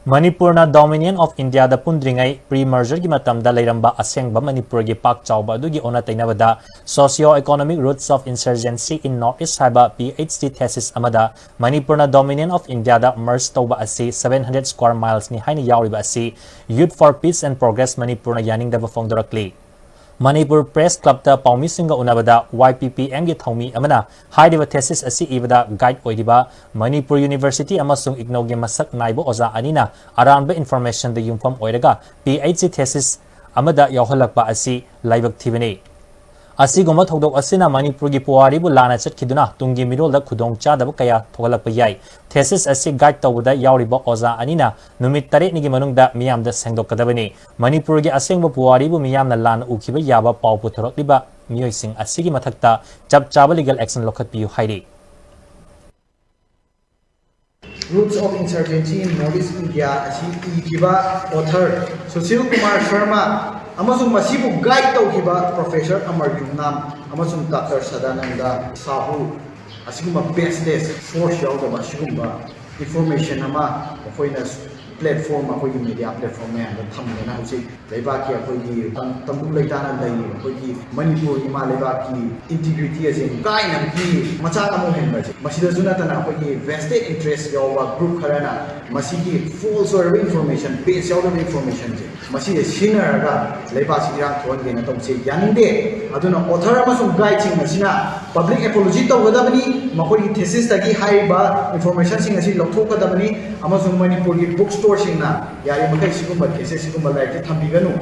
Manipurna Dominion of India da pundringai pre-merger gi matamda leiramba asengba Manipur gi pak chawba adugi ona tainabada socio-economic roots of insurgency in Northeast haiba PhD thesis amada Manipurna Dominion of India da merge tawba asi 700 square miles ni haina yauriba asi Youth for Peace and Progress Manipurna yaningdaba fongdorakli Manipur Press Club ta Paumi Singa Unabada YPPM gi Thomi Amana Haidiva thesis asi ibada guide oidiba Manipur University amasung igno gi masak naibo oza anina aranba information da yumfam oiraga PhD thesis amada yawhalakba asi laibak thibani asigoma thodok asina Manipur gi puari bu lana chatkiduna tungi mirol da khudong chadaba kaya thogalakpa yai thesis asi guide tawda yawriba oza anina numit tare ni gi manungda miyam da sengdokadabani Manipur gi asengba puari bu miyam na lan ukhiba yaba paw puthorokliba miyoising asigi mathakta chap chaba legal action lokhatpiu hairi Roots of Insurgency in Northeast India asi ikiba author Sushil Kumar Sharma amasung masibu guide tawkiba Professor Amar Yumnam amasung Dr. Sadananda Sahu asiguma baseless source yawdaba asiguma information ama akoina platform akoigi media platform me anda thamdana hausi leibaki akoigi tambu leitana dai akoigi Manipur ima leibaki integrity asin kaina ki macha amu henba masida junatana akoigi vested interest yawa group kharana masigi false or information base yawda information je maside sinaraga leibasi irang thon gena tomse yaninde aduna author amasung guide sing asina public apology tawgadabani makoigi thesis tagi haiba information sing asi lokthokadabani amasung Manipur gi bookstore singna yari makai sigumba cases sigumba like thambiganu